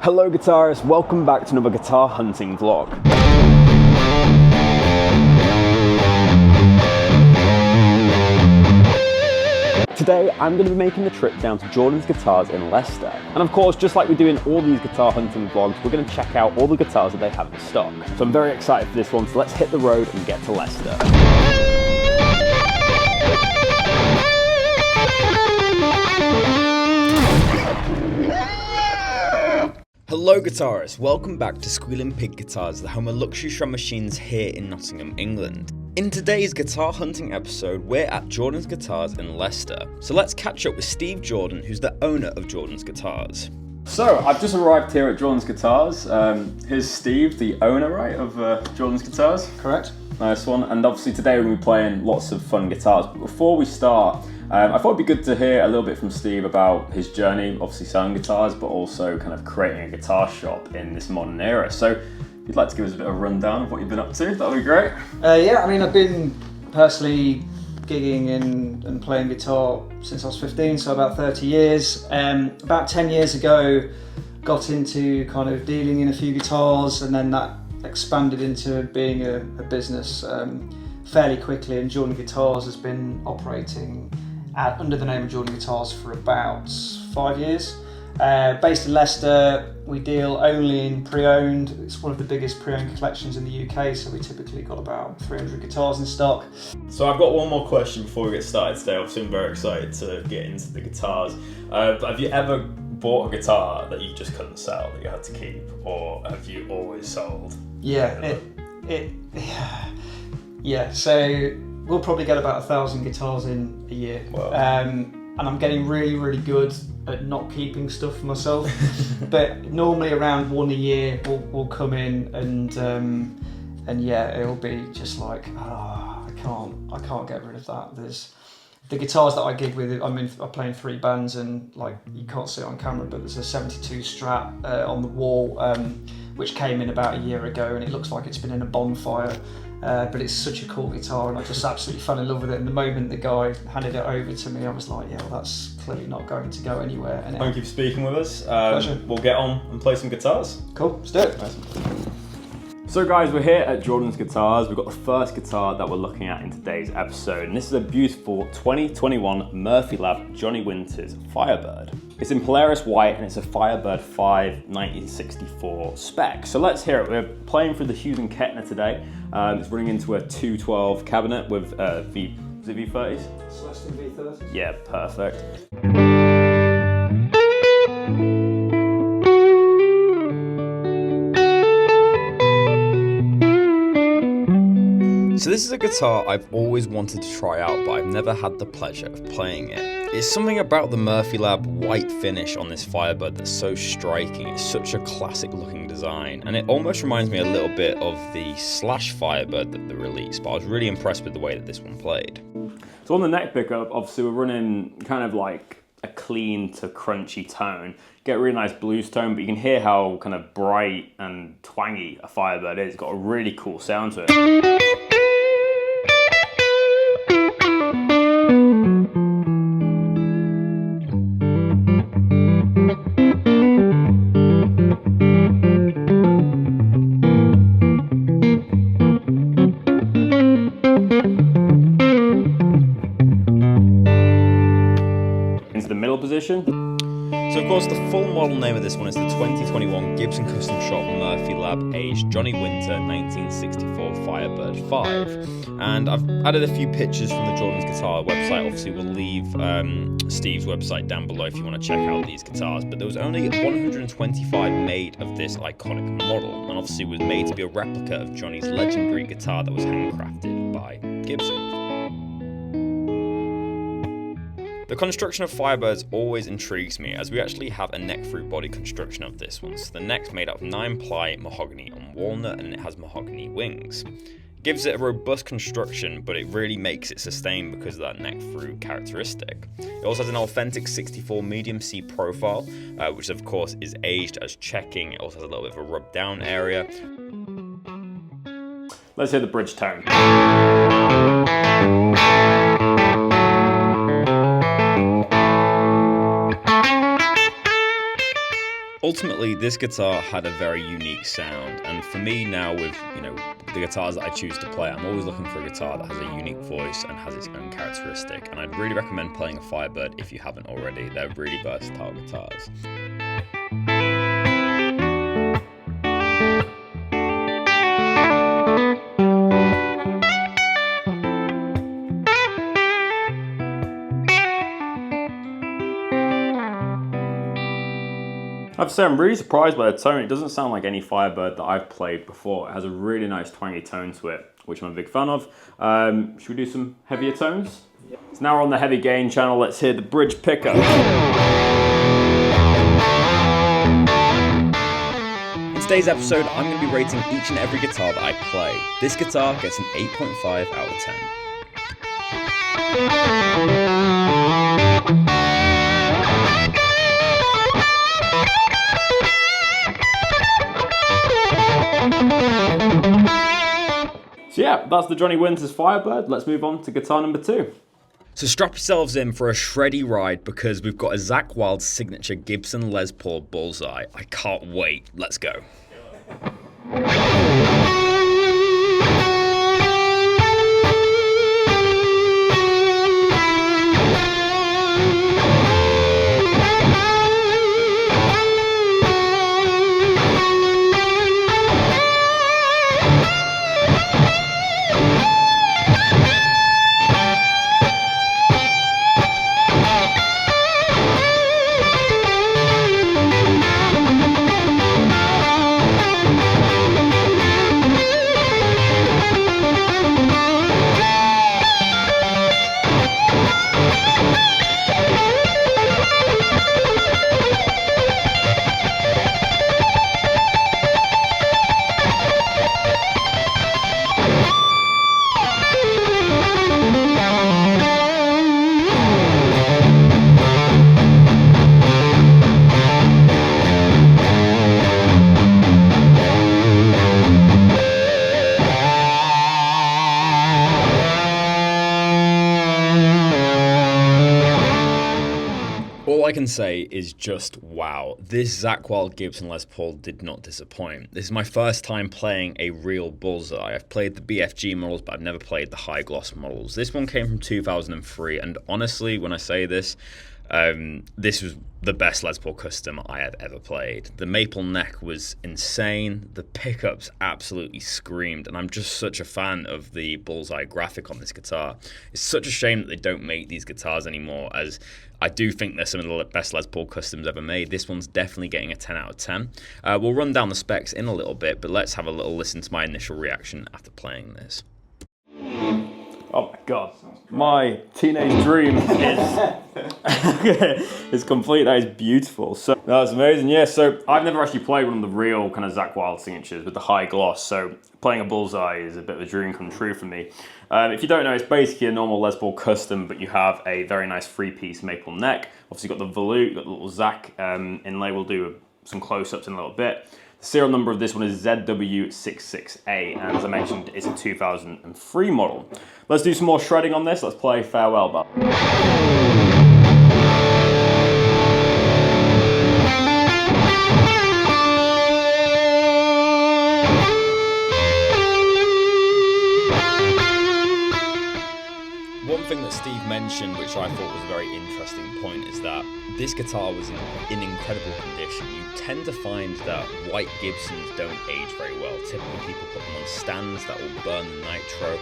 Hello guitarists, welcome back to another guitar hunting vlog. Today I'm going to be making the trip down to Jordan's Guitars in Leicester. And of course, just like we do in all these guitar hunting vlogs, we're going to check out all the guitars that they have in stock. So I'm very excited for this one, so let's hit the road and get to Leicester. Hello guitarists, welcome back to Squealing Pig Guitars, the home of luxury shred machines here in Nottingham, England. In today's guitar hunting episode, we're at Jordan's Guitars in Leicester. So let's catch up with Steve Jordan, who's the owner of Jordan's Guitars. So, I've just arrived here at Jordan's Guitars. Here's Steve, the owner, right, of Jordan's Guitars? Correct. Nice one. And obviously today we'll be playing lots of fun guitars. But before we start, I thought it'd be good to hear a little bit from Steve about his journey, obviously selling guitars, but also kind of creating a guitar shop in this modern era. So if you'd like to give us a bit of a rundown of what you've been up to, that'd be great. Yeah, I mean, I've been personally gigging and playing guitar since I was 15, so about 30 years. About 10 years ago, got into kind of dealing in a few guitars, and then that expanded into being a business fairly quickly, and Jordan Guitars has been operating under the name of Jordan Guitars for about 5 years. Based in Leicester, we deal only in pre-owned. It's one of the biggest pre-owned collections in the UK, so we typically got about 300 guitars in stock. So I've got one more question before we get started today. Obviously I'm very excited to get into the guitars. Have you ever bought a guitar that you just couldn't sell, that you had to keep, or have you always sold? Yeah, so we'll probably get about 1,000 guitars in a year. Wow. And I'm getting really good at not keeping stuff for myself. But normally around one a year will come in, and yeah, it'll be just like, I can't get rid of that. There's the guitars that I gig with. I play in 3 bands, and like, you can't see it on camera, but there's a 72 Strat on the wall, which came in about a year ago, and it looks like it's been in a bonfire. But it's such a cool guitar, and I just absolutely fell in love with it. And the moment the guy handed it over to me, I was like, yeah, well, that's clearly not going to go anywhere. And Thank you for speaking with us. Pleasure. We'll get on and play some guitars. Cool, let's do it. Nice. So guys, we're here at Jordan's Guitars. We've got the first guitar that we're looking at in today's episode, and this is a beautiful 2021 Murphy Lab Johnny Winters Firebird. It's in Polaris white, and it's a Firebird 5 1964 spec. So let's hear it. We're playing through the Hughes and Kettner today. It's running into a 212 cabinet with V30s? Celestine V30s. Yeah, perfect. So this is a guitar I've always wanted to try out, but I've never had the pleasure of playing it. It's something about the Murphy Lab white finish on this Firebird that's so striking. It's such a classic looking design, and it almost reminds me a little bit of the Slash Firebird that they released, but I was really impressed with the way that this one played. So on the neck pickup, obviously we're running kind of like a clean to crunchy tone. Get a really nice blues tone, but you can hear how kind of bright and twangy a Firebird is. It's got a really cool sound to it. Position. So of course the full model name of this one is the 2021 Gibson Custom Shop Murphy Lab aged Johnny Winter 1964 Firebird 5, and I've added a few pictures from the Jordan's Guitar website. Obviously we'll leave Steve's website down below if you want to check out these guitars, but there was only 125 made of this iconic model, and obviously was made to be a replica of Johnny's legendary guitar that was handcrafted by Gibson. The construction of Firebirds always intrigues me, as we actually have a neck through body construction of this one. So the neck's made out of 9-ply mahogany on walnut, and it has mahogany wings. It gives it a robust construction, but it really makes it sustain because of that neck through characteristic. It also has an authentic 64 medium C profile, which of course is aged as checking. It also has a little bit of a rub down area. Let's hear the bridge tone. ultimately, this guitar had a very unique sound, and for me now with, the guitars that I choose to play, I'm always looking for a guitar that has a unique voice and has its own characteristic, and I'd really recommend playing a Firebird if you haven't already. They're really versatile guitars. I have to say, I'm really surprised by the tone. It doesn't sound like any Firebird that I've played before. It has a really nice twangy tone to it, which I'm a big fan of. Should we do some heavier tones? Yeah. So now we're on the heavy gain channel. Let's hear the bridge pickup. In today's episode, I'm going to be rating each and every guitar that I play. This guitar gets an 8.5 out of 10. So yeah, that's the Johnny Winters Firebird. Let's move on to guitar number 2. So strap yourselves in for a shreddy ride because we've got a Zakk Wylde signature Gibson Les Paul Bullseye. I can't wait. Let's go. All I can say is just wow. This Zakk Wylde Gibson Les Paul did not disappoint. This is my first time playing a real Bullseye. I've played the BFG models, but I've never played the high gloss models. This one came from 2003, and honestly, when I say this, this was the best Les Paul custom I have ever played. The maple neck was insane. The pickups absolutely screamed, and I'm just such a fan of the Bullseye graphic on this guitar. It's such a shame that they don't make these guitars anymore, as I do think they're some of the best Les Paul customs ever made. This one's definitely getting a 10 out of 10. We'll run down the specs in a little bit, but let's have a little listen to my initial reaction after playing this. Oh my god, my teenage dream is complete. That is beautiful. So that's amazing. Yeah, so I've never actually played one of the real kind of Zakk Wylde signatures with the high gloss, so playing a Bullseye is a bit of a dream come true for me. If you don't know, it's basically a normal Les Paul custom, but you have a very nice 3-piece maple neck. Obviously you've got the volute, you've got the little Zakk inlay. We'll do some close-ups in a little bit. The serial number of this one is ZW66A, and as I mentioned, it's a 2003 model. Let's do some more shredding on this. Let's play Farewell Bell. One thing that Steve mentioned, which I thought was a very interesting point, is that this guitar was in incredible condition. You tend to find that white Gibsons don't age very well. Typically people put them on stands that will burn the nitro,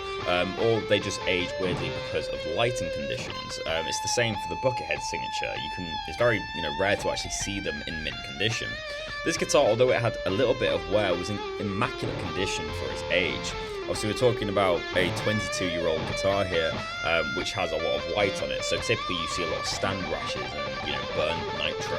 or they just age weirdly because of lighting conditions. It's the same for the buckethead signature. It's very rare to actually see them in mint condition. This guitar, although it had a little bit of wear, was in immaculate condition for its age. Obviously, we're talking about a 22-year-old guitar here, which has a lot of white on it. So typically, you see a lot of stand rashes and burnt nitro.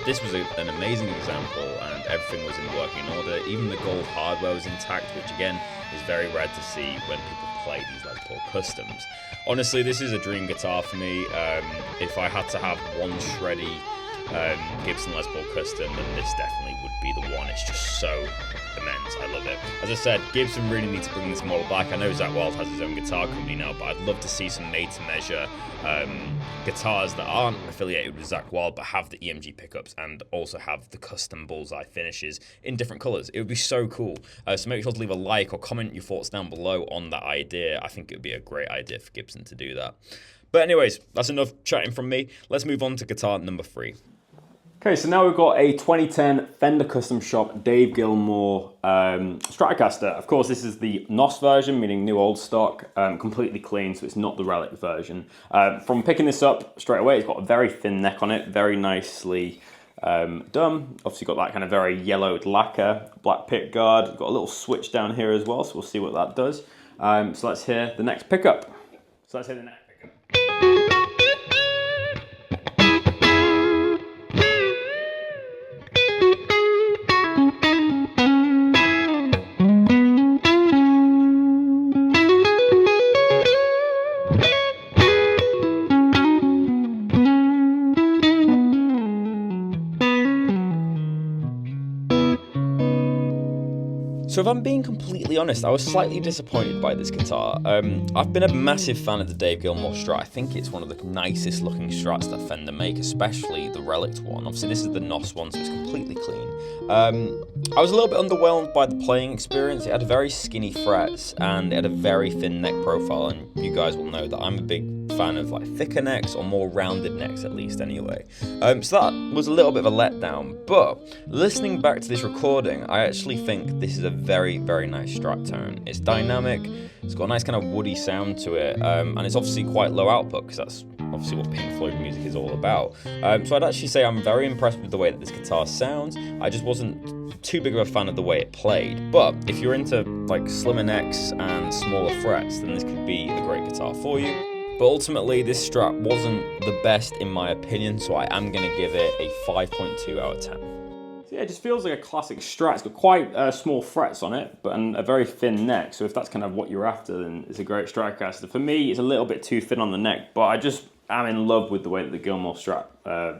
This was an amazing example, and everything was in working order. Even the gold hardware was intact, which again is very rare to see when people play these Les Paul customs. Honestly, this is a dream guitar for me. If I had to have one shreddy Gibson Les Paul Custom, then this definitely would be the one. It's just so immense. I love it. As I said, Gibson really need to bring this model back. I know Zakk Wylde has his own guitar company now, but I'd love to see some made-to-measure guitars that aren't affiliated with Zakk Wylde but have the EMG pickups and also have the custom bullseye finishes in different colours. It would be so cool. So make sure to leave a like or comment your thoughts down below on that idea. I think it would be a great idea for Gibson to do that. But anyways, that's enough chatting from me. Let's move on to guitar number 3. Okay, so now we've got a 2010 Fender Custom Shop Dave Gilmour Stratocaster. Of course, this is the NOS version, meaning new old stock, completely clean, so it's not the relic version. From picking this up straight away, it's got a very thin neck on it, very nicely done. Obviously got that kind of very yellowed lacquer, black pick guard. Got a little switch down here as well, so we'll see what that does. So let's hear the next pickup. So let's hear the next pickup. So if I'm being completely honest, I was slightly disappointed by this guitar. I've been a massive fan of the Dave Gilmour Strat. I think it's one of the nicest looking Strats that Fender make, especially the Relict one. Obviously this is the NOS one, so it's completely clean. I was a little bit underwhelmed by the playing experience. It had very skinny frets and it had a very thin neck profile, and you guys will know that I'm a big fan of like thicker necks or more rounded necks, at least anyway. So that was a little bit of a letdown, but listening back to this recording, I actually think this is a very, very nice Strat tone. It's dynamic, it's got a nice kind of woody sound to it, and it's obviously quite low output because that's obviously what Pink Floyd music is all about. So I'd actually say I'm very impressed with the way that this guitar sounds. I just wasn't too big of a fan of the way it played, but if you're into like slimmer necks and smaller frets, then this could be a great guitar for you. But ultimately, this Strat wasn't the best in my opinion, so I am going to give it a 5.2 out of 10. So yeah, it just feels like a classic Strat. It's got quite small frets on it, but and a very thin neck. So if that's kind of what you're after, then it's a great Stratocaster. For me, it's a little bit too thin on the neck, but I just am in love with the way that the Gilmour Strat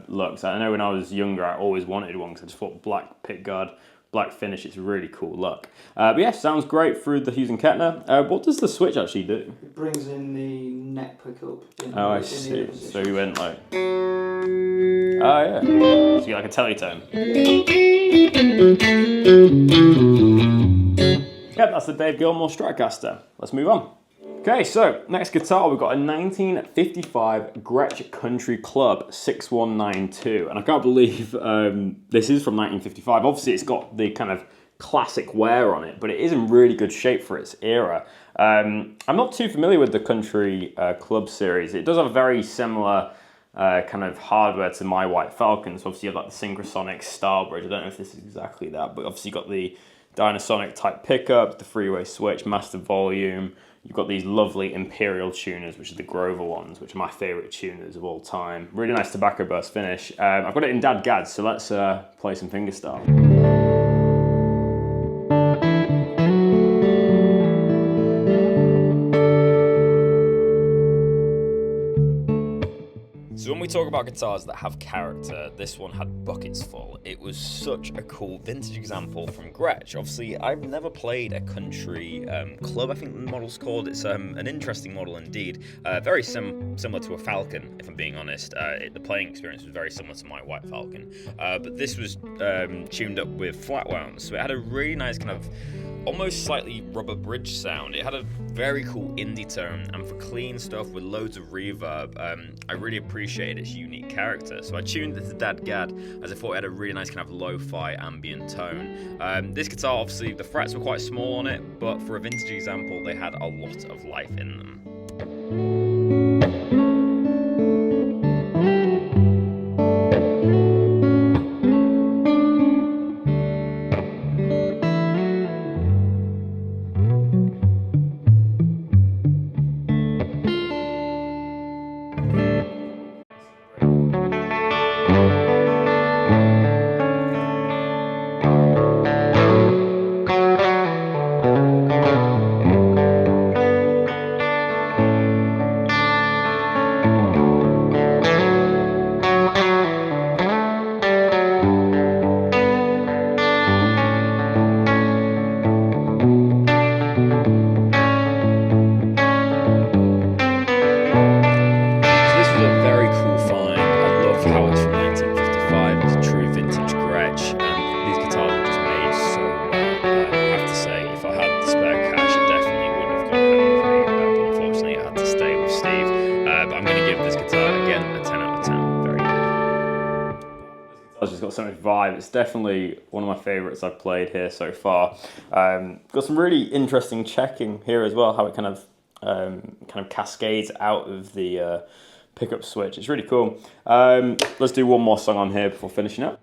looks. I know when I was younger, I always wanted one because I just thought black pickguard, black finish, it's a really cool look. But yeah, sounds great through the Hughes and Kettner. What does the switch actually do? It brings in the neck pickup. Oh, I see. So we went like... Oh yeah. So you get like a teletone. Yeah, that's the Dave Gilmour Stratocaster. Let's move on. Okay, so next guitar, we've got a 1955 Gretsch Country Club 6192, and I can't believe this is from 1955. Obviously, it's got the kind of classic wear on it, but it is in really good shape for its era. I'm not too familiar with the Country Club series. It does have a very similar kind of hardware to my White Falcon. So obviously you have like the Synchrosonic Style Bridge. I don't know if this is exactly that, but obviously you got the Dynasonic type pickup, the freeway switch, master volume. You've got these lovely Imperial tuners, which are the Grover ones, which are my favourite tuners of all time. Really nice tobacco burst finish. I've got it in Dad Gads, so let's play some fingerstyle. So when we talk about guitars that have character, this one had buckets full. It was such a cool vintage example from Gretsch. Obviously, I've never played a Country Club, I think the model's called. It's an interesting model indeed. Very similar to a Falcon, if I'm being honest. The playing experience was very similar to my White Falcon. But this was tuned up with flat wounds, so it had a really nice kind of almost slightly rubber bridge sound. It had a very cool indie tone, and for clean stuff with loads of reverb, I really appreciated its unique character. So I tuned it to Dad Gad as I thought it had a really nice kind of lo-fi ambient tone. This guitar, obviously, the frets were quite small on it, but for a vintage example, they had a lot of life in them. so much vibe. It's definitely one of my favourites I've played here so far. Got some really interesting checking here as well, how it kind of cascades out of the pickup switch. It's really cool. Let's do one more song on here before finishing up.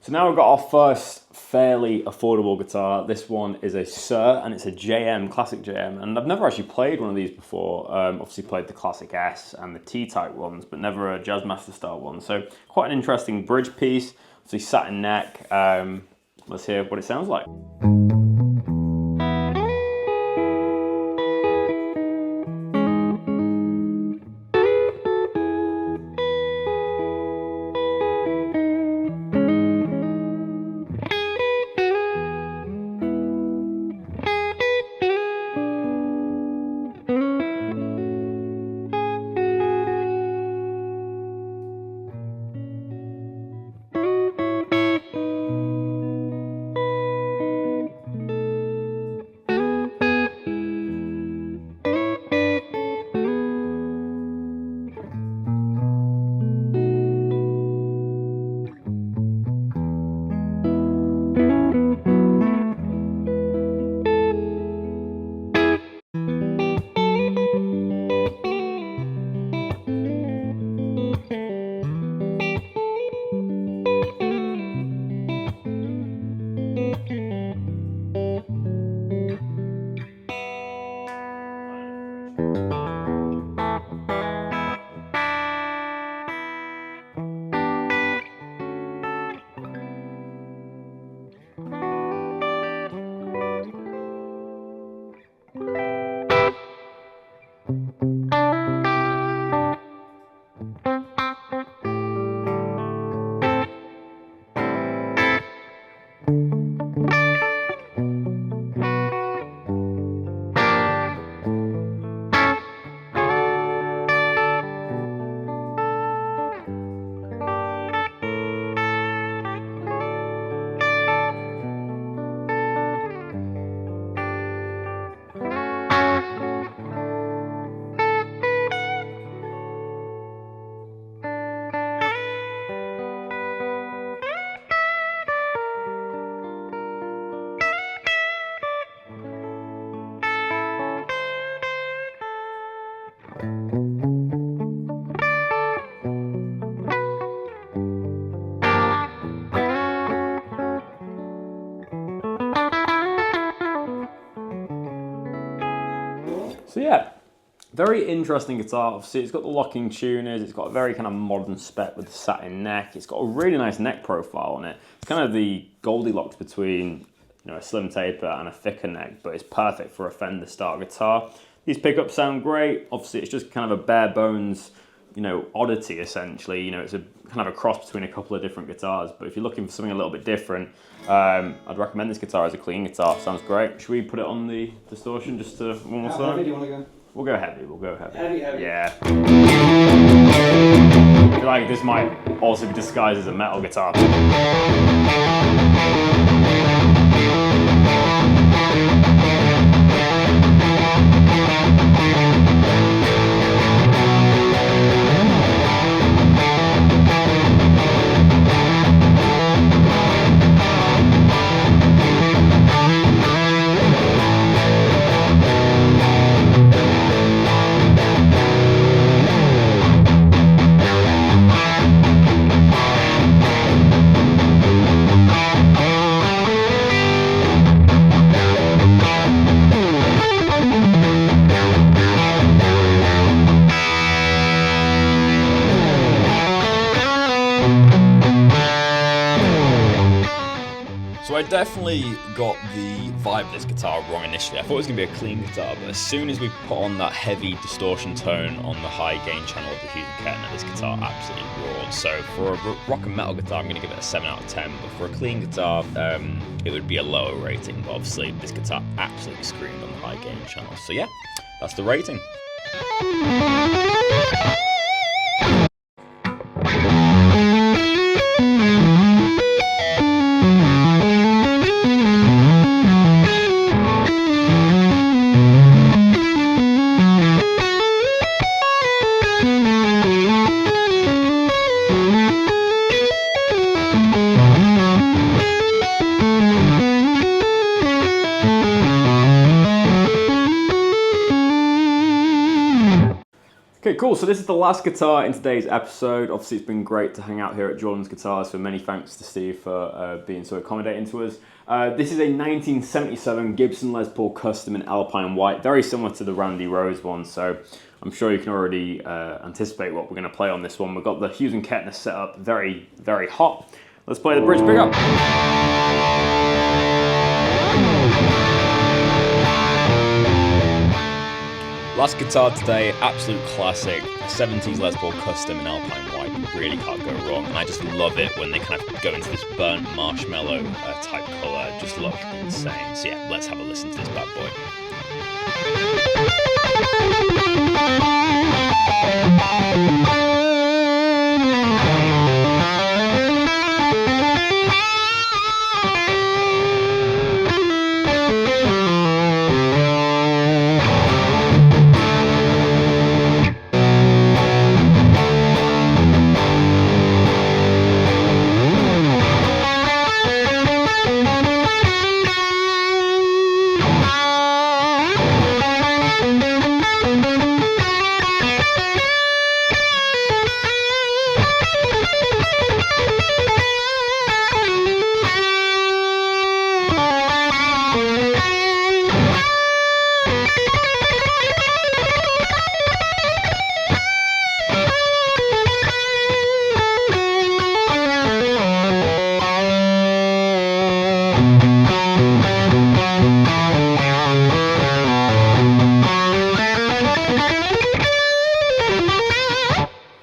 So now we've got our first fairly affordable guitar. This one is a Suhr, and it's a JM, classic JM. And I've never actually played one of these before. Obviously played the classic S and the T-type ones, but never a Jazzmaster style one. So quite an interesting bridge piece. Obviously satin neck. Let's hear what it sounds like. So yeah, very interesting guitar. Obviously it's got the locking tuners, it's got a very kind of modern spec with the satin neck, it's got a really nice neck profile on it. It's kind of the Goldilocks between, you know, a slim taper and a thicker neck, but it's perfect for a Fender style guitar. These pickups sound great. Obviously it's just kind of a bare bones, you know, oddity essentially. You know, it's a kind of a cross between a couple of different guitars, but if you're looking for something a little bit different, I'd recommend this guitar as a clean guitar. Sounds great. Should we put it on the distortion just to one more time? How heavy do you want to go? We'll go heavy, we'll go heavy. Heavy. Yeah. I feel like this might also be disguised as a metal guitar. So I definitely got the vibe of this guitar wrong initially. I thought it was going to be a clean guitar, but as soon as we put on that heavy distortion tone on the high gain channel of the Hughes & Kettner, this guitar absolutely roared. So for a rock and metal guitar, I'm going to give it a 7 out of 10, but for a clean guitar, it would be a lower rating. But obviously, this guitar absolutely screamed on the high gain channel. So yeah, that's the rating. Okay, cool. So this is the last guitar in today's episode. Obviously, it's been great to hang out here at Jordan's Guitars, so many thanks to Steve for being so accommodating to us. This is a 1977 Gibson Les Paul Custom in Alpine White, very similar to the Randy Rose one, so I'm sure you can already anticipate what we're going to play on this one. We've got the Hughes & Kettner set up very, very hot. Let's play the bridge pickup. Last guitar today, absolute classic, 70s Les Paul Custom in Alpine White, really can't go wrong, and I just love it when they kind of go into this burnt marshmallow type colour, just look insane. So yeah, let's have a listen to this bad boy.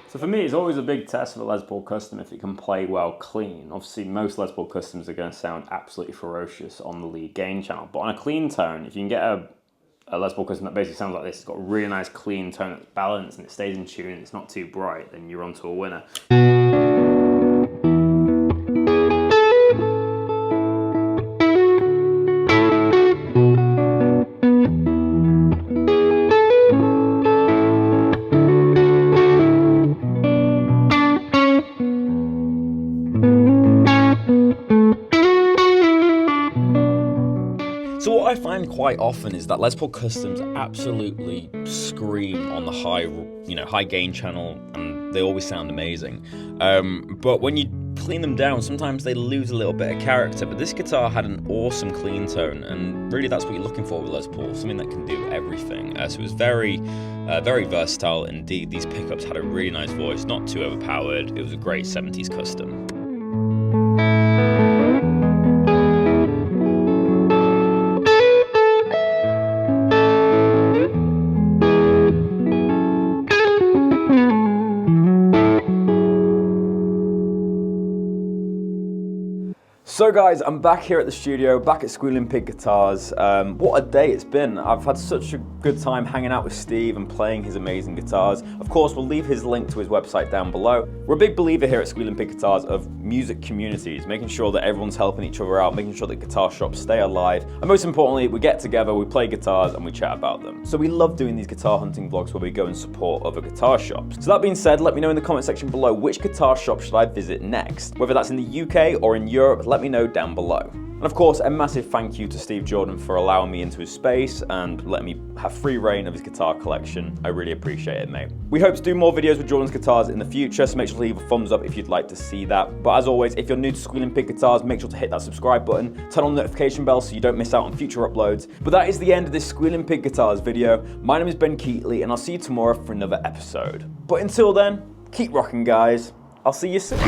So for me, it's always a big test of a Les Paul Custom if it can play well clean. Obviously, most Les Paul Customs are going to sound absolutely ferocious on the lead gain channel, but on a clean tone, if you can get a Les Paul Custom that basically sounds like this, it's got a really nice clean tone that's balanced and it stays in tune, it's not too bright, then you're onto a winner. So what I find quite often is that Les Paul Customs absolutely scream on the high gain channel, and they always sound amazing. But when you clean them down, sometimes they lose a little bit of character. But this guitar had an awesome clean tone, and really that's what you're looking for with Les Paul, something that can do everything. So it was very versatile indeed. These pickups had a really nice voice, not too overpowered. It was a great 70s custom. So guys, I'm back here at the studio, back at Squealing Pig Guitars. What a day it's been. I've had such a good time hanging out with Steve and playing his amazing guitars. Of course, we'll leave his link to his website down below. We're a big believer here at Squealing Pig Guitars of music communities, making sure that everyone's helping each other out, making sure that guitar shops stay alive, and most importantly, we get together, we play guitars, and we chat about them. So we love doing these guitar hunting vlogs where we go and support other guitar shops. So that being said, let me know in the comment section below which guitar shop should I visit next. Whether that's in the UK or in Europe, let me know down below. And of course, a massive thank you to Steve Jordan for allowing me into his space and letting me have free reign of his guitar collection. I really appreciate it, mate. We hope to do more videos with Jordan's guitars in the future, so make sure to leave a thumbs up if you'd like to see that. But as always, if you're new to Squealing Pig Guitars, make sure to hit that subscribe button, turn on the notification bell so you don't miss out on future uploads. But that is the end of this Squealing Pig Guitars video. My name is Ben Keightley, and I'll see you tomorrow for another episode. But until then, keep rocking, guys. I'll see you soon.